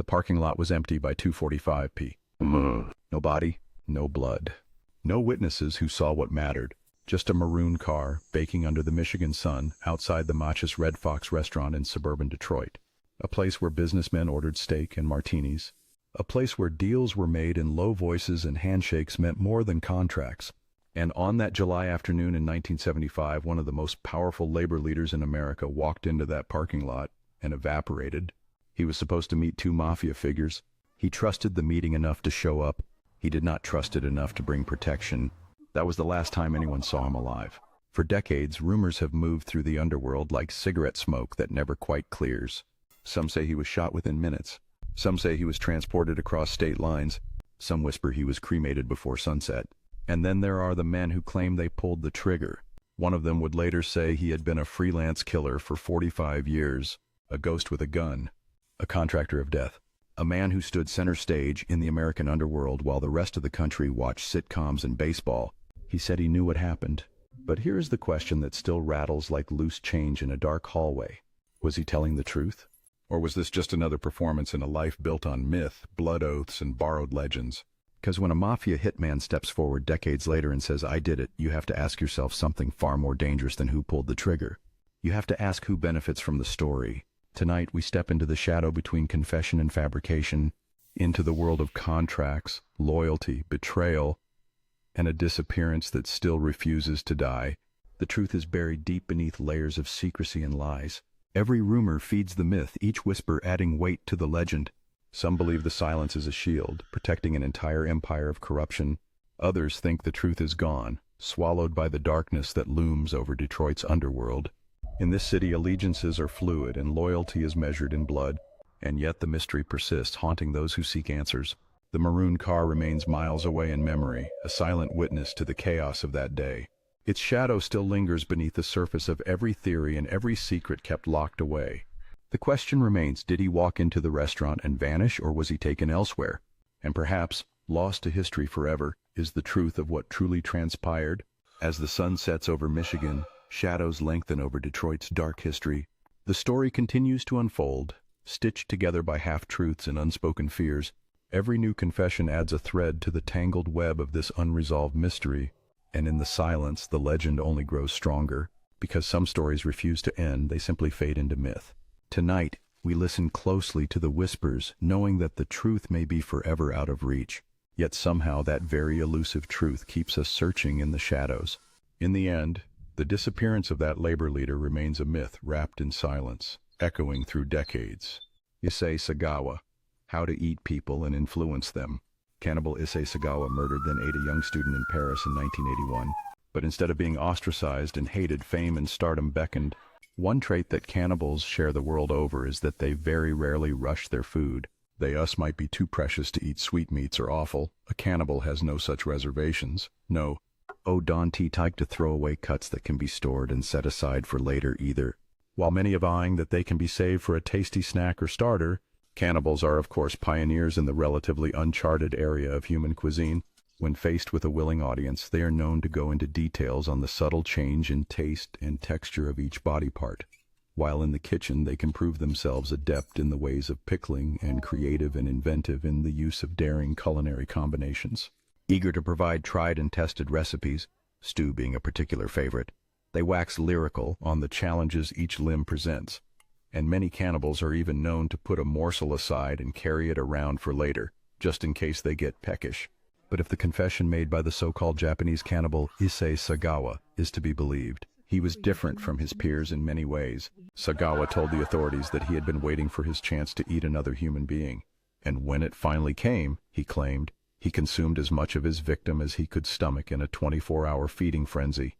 The parking lot was empty by 2:45 p.m. No body, no blood. No witnesses who saw what mattered. Just a maroon car baking under the Michigan sun outside the Machus Red Fox restaurant in suburban Detroit. A place where businessmen ordered steak and martinis. A place where deals were made in low voices and handshakes meant more than contracts. And on that July afternoon in 1975, one of the most powerful labor leaders in America walked into that parking lot and evaporated. He was supposed to meet two Mafia figures. He trusted the meeting enough to show up. He did not trust it enough to bring protection. That was the last time anyone saw him alive. For decades, rumors have moved through the underworld like cigarette smoke that never quite clears. Some say he was shot within minutes. Some say he was transported across state lines. Some whisper he was cremated before sunset. And then there are the men who claim they pulled the trigger. One of them would later say he had been a freelance killer for 45 years, a ghost with a gun, a contractor of death, a man who stood center stage in the American underworld while the rest of the country watched sitcoms and baseball. He said he knew what happened. But here is the question that still rattles like loose change in a dark hallway. Was he telling the truth? Or was this just another performance in a life built on myth, blood oaths, and borrowed legends? Because when a mafia hitman steps forward decades later and says, "I did it," you have to ask yourself something far more dangerous than who pulled the trigger. You have to ask who benefits from the story. Tonight we step into the shadow between confession and fabrication, into the world of contracts, loyalty, betrayal, and a disappearance that still refuses to die. The truth is buried deep beneath layers of secrecy and lies. Every rumor feeds the myth, each whisper adding weight to the legend. Some believe the silence is a shield, protecting an entire empire of corruption. Others think the truth is gone, swallowed by the darkness that looms over Detroit's underworld. In this city, allegiances are fluid and loyalty is measured in blood, and yet the mystery persists, haunting those who seek answers. The maroon car remains miles away in memory, a silent witness to the chaos of that day. Its shadow still lingers beneath the surface of every theory and every secret kept locked away. The question remains, did he walk into the restaurant and vanish, or was he taken elsewhere? And perhaps, lost to history forever, is the truth of what truly transpired. As the sun sets over Michigan, shadows lengthen over Detroit's dark history. The story continues to unfold, stitched together by half-truths and unspoken fears. Every new confession adds a thread to the tangled web of this unresolved mystery. And in the silence, the legend only grows stronger. Because some stories refuse to end, they simply fade into myth. Tonight, we listen closely to the whispers, knowing that the truth may be forever out of reach. Yet somehow that very elusive truth keeps us searching in the shadows. In the end, the disappearance of that labor leader remains a myth wrapped in silence, echoing through decades. Issei Sagawa, How to Eat People and Influence Them. Cannibal Issei Sagawa murdered then ate a young student in Paris in 1981. But instead of being ostracized and hated, fame and stardom beckoned. One trait that cannibals share the world over is that they very rarely rush their food. They might be too precious to eat sweetmeats or offal. A cannibal has no such reservations. No odonty type to throw away cuts that can be stored and set aside for later either. While many are eyeing that they can be saved for a tasty snack or starter, cannibals are of course pioneers in the relatively uncharted area of human cuisine. When faced with a willing audience, they are known to go into details on the subtle change in taste and texture of each body part. While in the kitchen, they can prove themselves adept in the ways of pickling and creative and inventive in the use of daring culinary combinations. Eager to provide tried and tested recipes, stew being a particular favorite, they wax lyrical on the challenges each limb presents. And many cannibals are even known to put a morsel aside and carry it around for later, just in case they get peckish. But if the confession made by the so-called Japanese cannibal Issei Sagawa is to be believed, he was different from his peers in many ways. Sagawa told the authorities that he had been waiting for his chance to eat another human being. And when it finally came, he claimed, he consumed as much of his victim as he could stomach in a 24-hour feeding frenzy.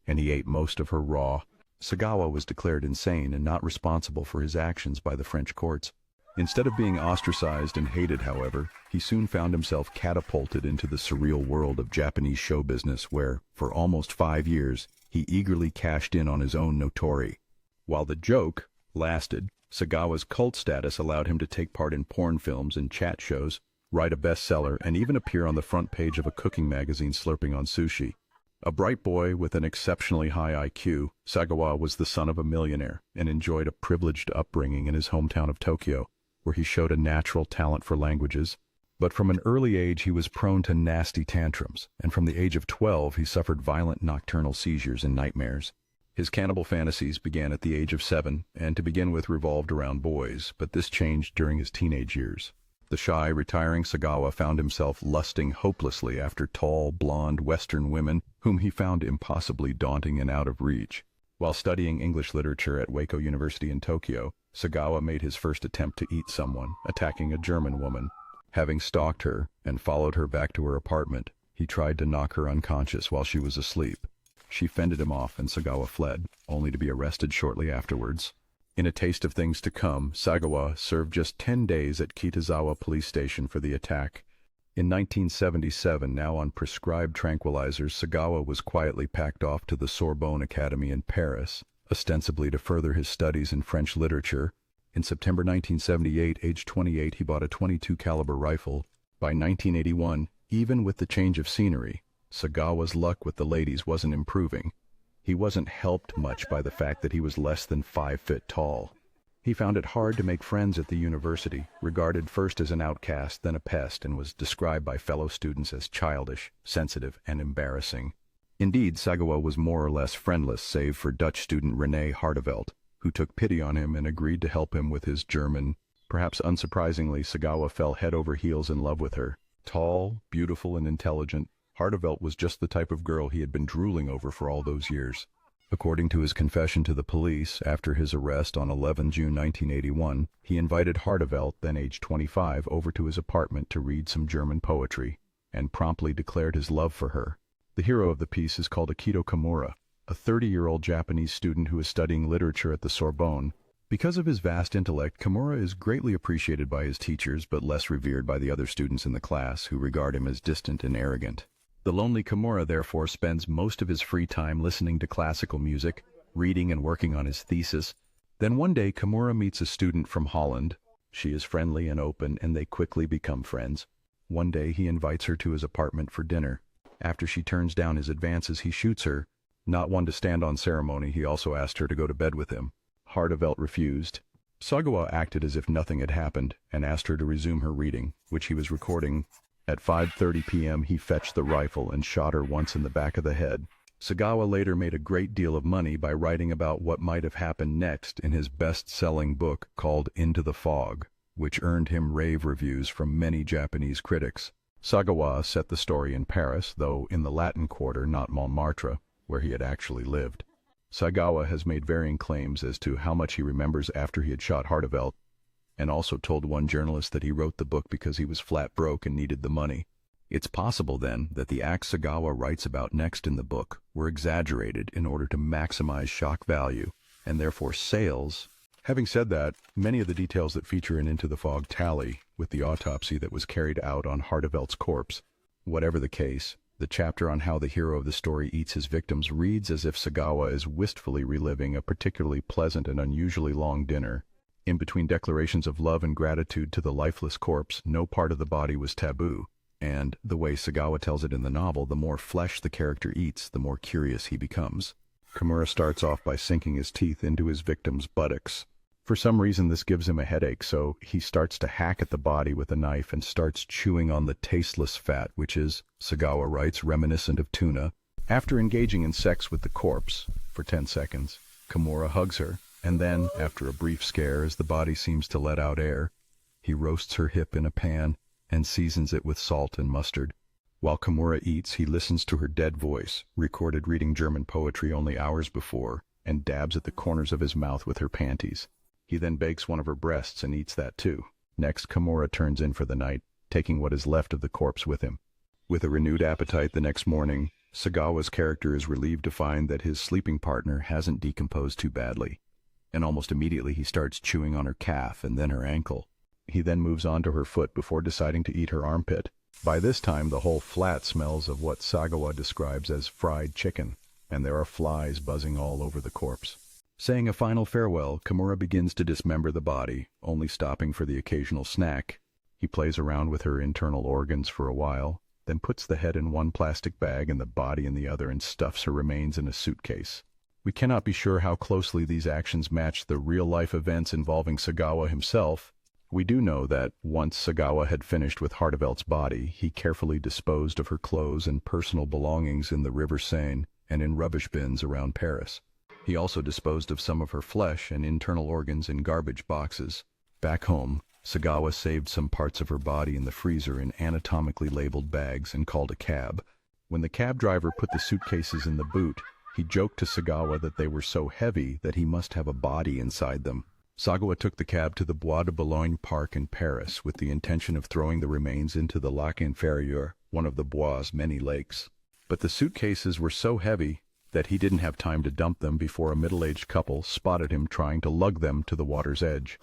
And he ate most of her raw. Sagawa was declared insane and not responsible for his actions by the French courts. Instead of being ostracized and hated, however, he soon found himself catapulted into the surreal world of Japanese show business where, for almost 5 years, he eagerly cashed in on his own notoriety. While the joke lasted, Sagawa's cult status allowed him to take part in porn films and chat shows, write a bestseller, and even appear on the front page of a cooking magazine slurping on sushi. A bright boy with an exceptionally high IQ, Sagawa was the son of a millionaire and enjoyed a privileged upbringing in his hometown of Tokyo. where he showed a natural talent for languages. But from an early age he was prone to nasty tantrums, and from the age of 12 he suffered violent nocturnal seizures and nightmares. His cannibal fantasies began at the age of 7, and to begin with revolved around boys, but this changed during his teenage years. The shy, retiring Sagawa found himself lusting hopelessly after tall, blonde Western women whom he found impossibly daunting and out of reach. While studying English literature at Waco University in Tokyo, Sagawa made his first attempt to eat someone, attacking a German woman. Having stalked her and followed her back to her apartment, he tried to knock her unconscious while she was asleep. She fended him off and Sagawa fled, only to be arrested shortly afterwards. In a taste of things to come, Sagawa served just 10 days at Kitazawa police station for the attack. In 1977, now on prescribed tranquilizers, Sagawa was quietly packed off to the Sorbonne Academy in Paris, ostensibly to further his studies in French literature. In September 1978, aged 28, he bought a .22 caliber rifle. By 1981, even with the change of scenery, Sagawa's luck with the ladies wasn't improving. He wasn't helped much by the fact that he was less than 5 feet tall. He found it hard to make friends at the university, regarded first as an outcast, then a pest, and was described by fellow students as childish, sensitive, and embarrassing. Indeed, Sagawa was more or less friendless, save for Dutch student Renée Hartevelt, who took pity on him and agreed to help him with his German. Perhaps unsurprisingly, Sagawa fell head over heels in love with her. Tall, beautiful, and intelligent, Hartevelt was just the type of girl he had been drooling over for all those years. According to his confession to the police, after his arrest on 11 June 1981, he invited Hartevelt, then aged 25, over to his apartment to read some German poetry, and promptly declared his love for her. The hero of the piece is called Akito Kimura, a 30-year-old Japanese student who is studying literature at the Sorbonne. Because of his vast intellect, Kimura is greatly appreciated by his teachers but less revered by the other students in the class, who regard him as distant and arrogant. The lonely Kimura therefore spends most of his free time listening to classical music, reading and working on his thesis. Then one day Kimura meets a student from Holland. She is friendly and open, and they quickly become friends. One day he invites her to his apartment for dinner. After she turns down his advances, he shoots her. Not one to stand on ceremony, he also asked her to go to bed with him. Hartevelt refused. Sagawa acted as if nothing had happened and asked her to resume her reading, which he was recording. At 5:30 p.m. he fetched the rifle and shot her once in the back of the head. Sagawa later made a great deal of money by writing about what might have happened next in his best-selling book called Into the Fog, which earned him rave reviews from many Japanese critics. Sagawa set the story in Paris, though in the Latin Quarter, not Montmartre, where he had actually lived. Sagawa has made varying claims as to how much he remembers after he had shot Hartevelt, and also told one journalist that he wrote the book because he was flat broke and needed the money. It's possible, then, that the acts Sagawa writes about next in the book were exaggerated in order to maximize shock value, and therefore sales. Having said that, many of the details that feature in Into the Fog tally with the autopsy that was carried out on Hartevelt's corpse. Whatever the case, the chapter on how the hero of the story eats his victims reads as if Sagawa is wistfully reliving a particularly pleasant and unusually long dinner. In between declarations of love and gratitude to the lifeless corpse, no part of the body was taboo, and, the way Sagawa tells it in the novel, the more flesh the character eats, the more curious he becomes. Kimura starts off by sinking his teeth into his victim's buttocks. For some reason this gives him a headache, so he starts to hack at the body with a knife and starts chewing on the tasteless fat, which is, Sagawa writes, reminiscent of tuna. After engaging in sex with the corpse for 10 seconds, Kimura hugs her, and then, after a brief scare as the body seems to let out air, he roasts her hip in a pan and seasons it with salt and mustard. While Kimura eats, he listens to her dead voice, recorded reading German poetry only hours before, and dabs at the corners of his mouth with her panties. He then bakes one of her breasts and eats that too. Next, Kimura turns in for the night, taking what is left of the corpse with him. With a renewed appetite the next morning, Sagawa's character is relieved to find that his sleeping partner hasn't decomposed too badly, and almost immediately he starts chewing on her calf and then her ankle. He then moves on to her foot before deciding to eat her armpit. By this time, the whole flat smells of what Sagawa describes as fried chicken, and there are flies buzzing all over the corpse. Saying a final farewell, Kimura begins to dismember the body, only stopping for the occasional snack. He plays around with her internal organs for a while, then puts the head in one plastic bag and the body in the other and stuffs her remains in a suitcase. We cannot be sure how closely these actions match the real-life events involving Sagawa himself. We do know that, once Sagawa had finished with Hartevelt's body, he carefully disposed of her clothes and personal belongings in the River Seine and in rubbish bins around Paris. He also disposed of some of her flesh and internal organs in garbage boxes. Back home, Sagawa saved some parts of her body in the freezer in anatomically labeled bags and called a cab. When the cab driver put the suitcases in the boot, he joked to Sagawa that they were so heavy that he must have a body inside them. Sagawa took the cab to the Bois de Boulogne Park in Paris with the intention of throwing the remains into the Lac Inférieur, one of the Bois' many lakes. But the suitcases were so heavy that he didn't have time to dump them before a middle-aged couple spotted him trying to lug them to the water's edge.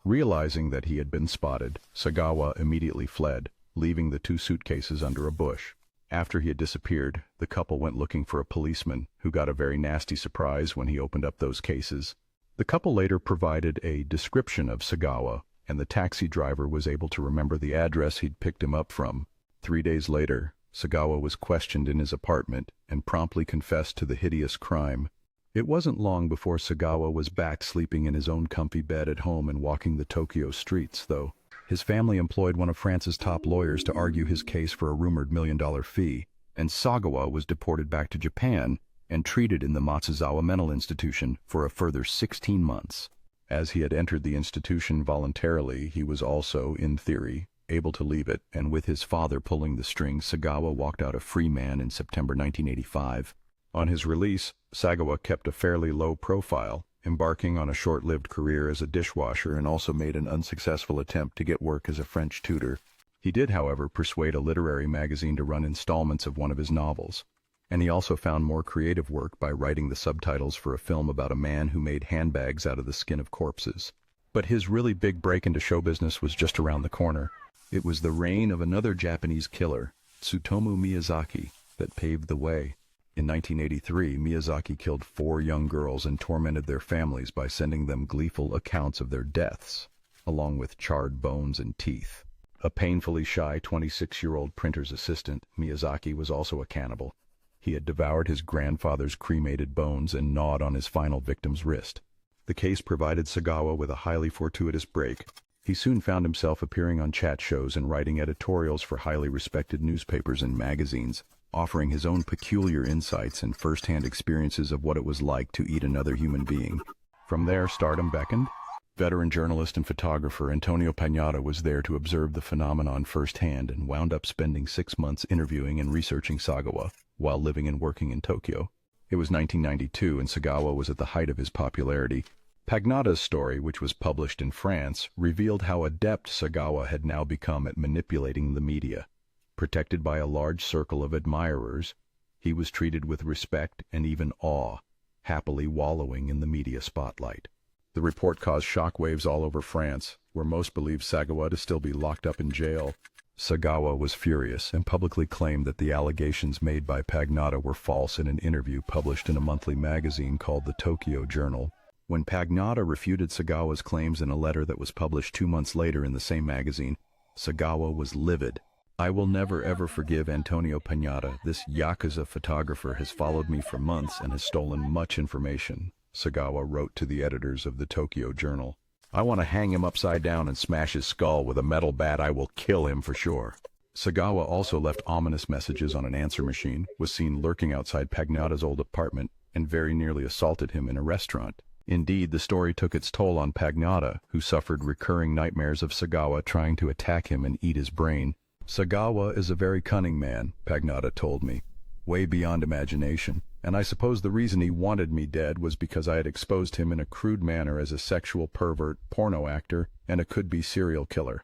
Realizing that he had been spotted, Sagawa immediately fled, leaving the two suitcases under a bush. After he had disappeared, the couple went looking for a policeman, who got a very nasty surprise when he opened up those cases. The couple later provided a description of Sagawa, and the taxi driver was able to remember the address he'd picked him up from. 3 days later, Sagawa was questioned in his apartment and promptly confessed to the hideous crime. It wasn't long before Sagawa was back sleeping in his own comfy bed at home and walking the Tokyo streets, though. His family employed one of France's top lawyers to argue his case for a rumored $1 million fee, and Sagawa was deported back to Japan and treated in the Matsuzawa Mental Institution for a further 16 months. As he had entered the institution voluntarily, he was also, in theory, able to leave it, and with his father pulling the strings, Sagawa walked out a free man in September 1985. On his release, Sagawa kept a fairly low profile, embarking on a short-lived career as a dishwasher and also made an unsuccessful attempt to get work as a French tutor. He did, however, persuade a literary magazine to run installments of one of his novels. And he also found more creative work by writing the subtitles for a film about a man who made handbags out of the skin of corpses. But his really big break into show business was just around the corner. It was the reign of another Japanese killer, Tsutomu Miyazaki, that paved the way. In 1983, Miyazaki killed 4 young girls and tormented their families by sending them gleeful accounts of their deaths, along with charred bones and teeth. A painfully shy 26-year-old printer's assistant, Miyazaki was also a cannibal. He had devoured his grandfather's cremated bones and gnawed on his final victim's wrist. The case provided Sagawa with a highly fortuitous break. He soon found himself appearing on chat shows and writing editorials for highly respected newspapers and magazines, offering his own peculiar insights and first-hand experiences of what it was like to eat another human being. From there, stardom beckoned. Veteran journalist and photographer Antonio Pagnotta was there to observe the phenomenon firsthand and wound up spending 6 months interviewing and researching Sagawa while living and working in Tokyo. It was 1992 and Sagawa was at the height of his popularity. Pagnotta's story, which was published in France, revealed how adept Sagawa had now become at manipulating the media. Protected by a large circle of admirers, he was treated with respect and even awe, happily wallowing in the media spotlight. The report caused shockwaves all over France, where most believed Sagawa to still be locked up in jail. Sagawa was furious and publicly claimed that the allegations made by Pagnotta were false in an interview published in a monthly magazine called the Tokyo Journal. When Pagnotta refuted Sagawa's claims in a letter that was published 2 months later in the same magazine, Sagawa was livid. "I will never ever forgive Antonio Pagnotta. This Yakuza photographer has followed me for months and has stolen much information," Sagawa wrote to the editors of the Tokyo Journal. "I want to hang him upside down and smash his skull with a metal bat. I will kill him for sure." Sagawa also left ominous messages on an answer machine, was seen lurking outside Pagnotta's old apartment, and very nearly assaulted him in a restaurant. Indeed, the story took its toll on Pagnotta, who suffered recurring nightmares of Sagawa trying to attack him and eat his brain. "Sagawa is a very cunning man," Pagnotta told me, "way beyond imagination, and I suppose the reason he wanted me dead was because I had exposed him in a crude manner as a sexual pervert, porno actor, and a could-be serial killer."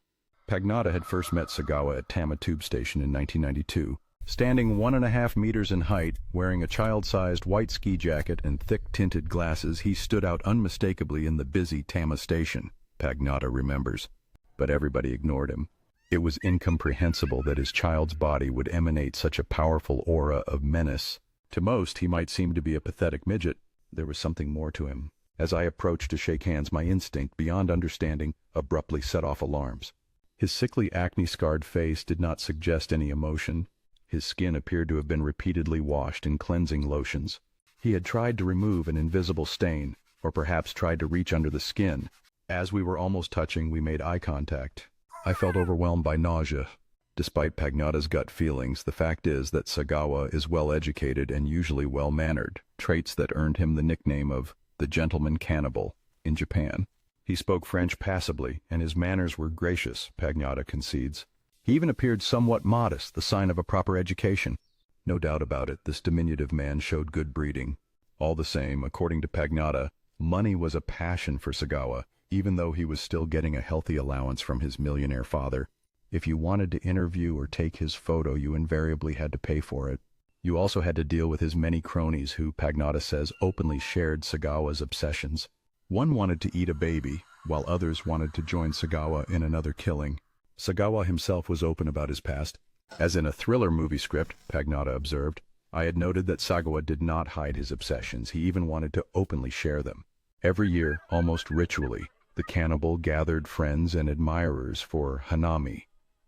Pagnotta had first met Sagawa at Tama Tube Station in 1992. Standing 1.5 meters in height, wearing a child-sized white ski jacket and thick-tinted glasses, he stood out unmistakably in the busy Tama station, Pagnotta remembers. But everybody ignored him. It was incomprehensible that his child's body would emanate such a powerful aura of menace. To most, he might seem to be a pathetic midget. There was something more to him. As I approached to shake hands, my instinct, beyond understanding, abruptly set off alarms. His sickly acne-scarred face did not suggest any emotion. His skin appeared to have been repeatedly washed in cleansing lotions. He had tried to remove an invisible stain, or perhaps tried to reach under the skin. As we were almost touching, we made eye contact. I felt overwhelmed by nausea. Despite Pagnotta's gut feelings, the fact is that Sagawa is well-educated and usually well-mannered, traits that earned him the nickname of the gentleman cannibal in Japan. He spoke French passably, and his manners were gracious, Pagnotta concedes. He even appeared somewhat modest, the sign of a proper education. No doubt about it, this diminutive man showed good breeding. All the same, according to Pagnotta, money was a passion for Sagawa, even though he was still getting a healthy allowance from his millionaire father. If you wanted to interview or take his photo, you invariably had to pay for it. You also had to deal with his many cronies who, Pagnotta says, openly shared Sagawa's obsessions. One wanted to eat a baby, while others wanted to join Sagawa in another killing. Sagawa himself was open about his past. As in a thriller movie script, Pagnotta observed, I had noted that Sagawa did not hide his obsessions. He even wanted to openly share them. Every year, almost ritually, the cannibal gathered friends and admirers for Hanami,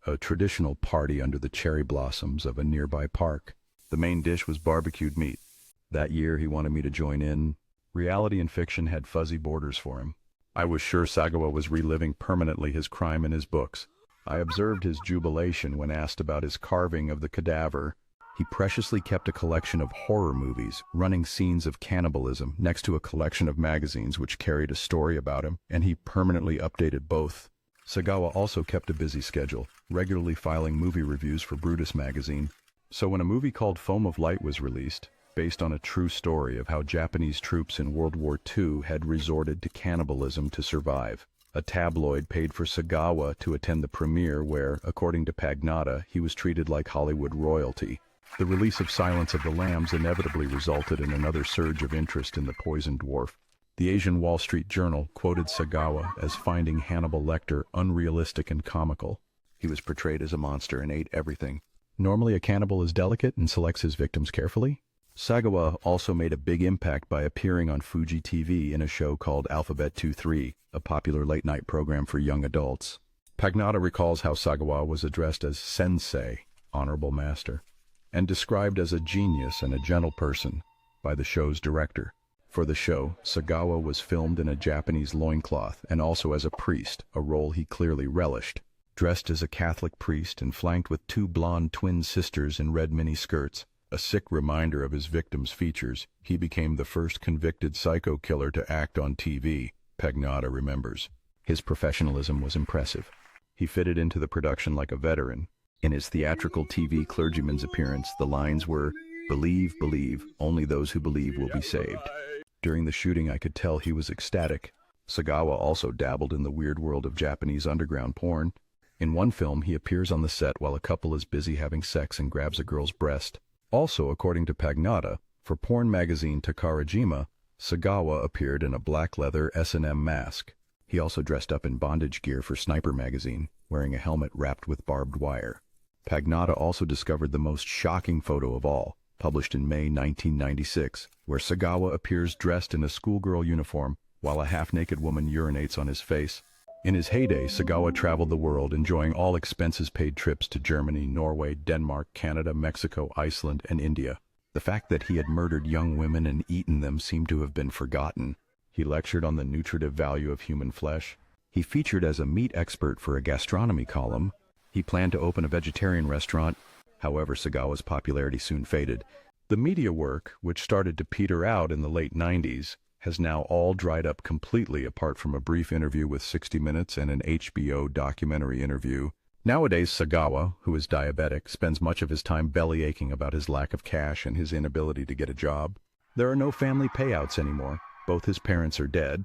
a traditional party under the cherry blossoms of a nearby park. The main dish was barbecued meat. That year he wanted me to join in. Reality and fiction had fuzzy borders for him. I was sure Sagawa was reliving permanently his crime in his books. I observed his jubilation when asked about his carving of the cadaver. He preciously kept a collection of horror movies, running scenes of cannibalism, next to a collection of magazines which carried a story about him, and he permanently updated both. Sagawa also kept a busy schedule, regularly filing movie reviews for Brutus magazine. So when a movie called Foam of Light was released, based on a true story of how Japanese troops in World War II had resorted to cannibalism to survive, a tabloid paid for Sagawa to attend the premiere where, according to Pagnotta, he was treated like Hollywood royalty. The release of Silence of the Lambs inevitably resulted in another surge of interest in the poisoned dwarf. The Asian Wall Street Journal quoted Sagawa as finding Hannibal Lecter unrealistic and comical. He was portrayed as a monster and ate everything. Normally a cannibal is delicate and selects his victims carefully. Sagawa also made a big impact by appearing on Fuji TV in a show called Alphabet 23, a popular late-night program for young adults. Pagnotta recalls how Sagawa was addressed as sensei, honorable master, and described as a genius and a gentle person by the show's director. For the show, Sagawa was filmed in a Japanese loincloth and also as a priest, a role he clearly relished. Dressed as a Catholic priest and flanked with two blonde twin sisters in red mini-skirts, a sick reminder of his victims' features, he became the first convicted psycho killer to act on TV, Pagnotta remembers. His professionalism was impressive. He fitted into the production like a veteran. In his theatrical TV clergyman's appearance, the lines were, "Believe, believe, only those who believe will be saved." During the shooting, I could tell he was ecstatic. Sagawa also dabbled in the weird world of Japanese underground porn. In one film, he appears on the set while a couple is busy having sex and grabs a girl's breast. Also, according to Pagnotta, for porn magazine Takarajima, Sagawa appeared in a black leather S&M mask. He also dressed up in bondage gear for Sniper magazine, wearing a helmet wrapped with barbed wire. Pagnotta also discovered the most shocking photo of all, published in May 1996, where Sagawa appears dressed in a schoolgirl uniform while a half-naked woman urinates on his face. In his heyday, Sagawa traveled the world, enjoying all expenses-paid trips to Germany, Norway, Denmark, Canada, Mexico, Iceland, and India. The fact that he had murdered young women and eaten them seemed to have been forgotten. He lectured on the nutritive value of human flesh. He featured as a meat expert for a gastronomy column. He planned to open a vegetarian restaurant. However, Sagawa's popularity soon faded. The media work, which started to peter out in the late 90s, has now all dried up completely apart from a brief interview with 60 Minutes and an HBO documentary interview. Nowadays, Sagawa, who is diabetic, spends much of his time bellyaching about his lack of cash and his inability to get a job. There are no family payouts anymore. Both his parents are dead,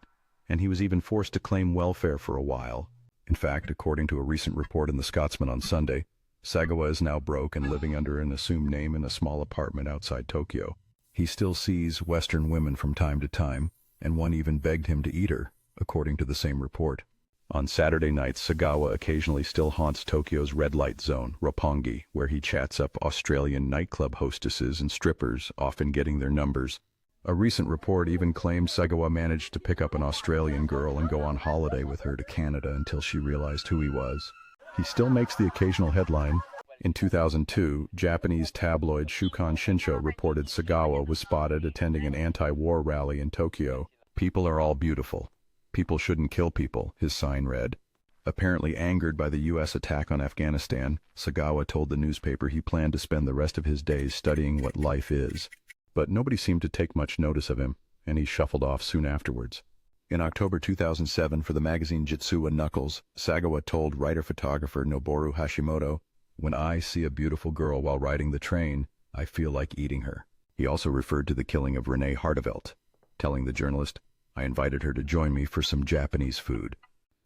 and he was even forced to claim welfare for a while. In fact, according to a recent report in The Scotsman on Sunday, Sagawa is now broke and living under an assumed name in a small apartment outside Tokyo. He still sees Western women from time to time, and one even begged him to eat her, according to the same report. On Saturday nights, Sagawa occasionally still haunts Tokyo's red light zone, Roppongi, where he chats up Australian nightclub hostesses and strippers, often getting their numbers. A recent report even claimed Sagawa managed to pick up an Australian girl and go on holiday with her to Canada until she realized who he was. He still makes the occasional headline. In 2002, Japanese tabloid Shukan Shinsho reported Sagawa was spotted attending an anti-war rally in Tokyo. People are all beautiful. People shouldn't kill people, his sign read. Apparently angered by the U.S. attack on Afghanistan, Sagawa told the newspaper he planned to spend the rest of his days studying what life is. But nobody seemed to take much notice of him, and he shuffled off soon afterwards. In October 2007, for the magazine Jitsuwa Knuckles, Sagawa told writer-photographer Noboru Hashimoto, "When I see a beautiful girl while riding the train, I feel like eating her." He also referred to the killing of Renée Hartevelt, telling the journalist, "I invited her to join me for some Japanese food.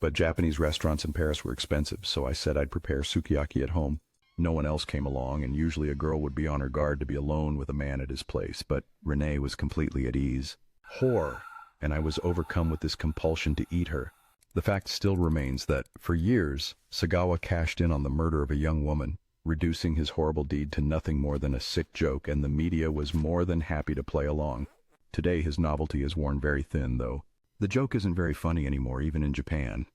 But Japanese restaurants in Paris were expensive, so I said I'd prepare sukiyaki at home. No one else came along, and usually a girl would be on her guard to be alone with a man at his place, but Renée was completely at ease. Whore! And I was overcome with this compulsion to eat her." The fact still remains that, for years, Sagawa cashed in on the murder of a young woman, reducing his horrible deed to nothing more than a sick joke, and the media was more than happy to play along. Today his novelty is worn very thin, though. The joke isn't very funny anymore, even in Japan.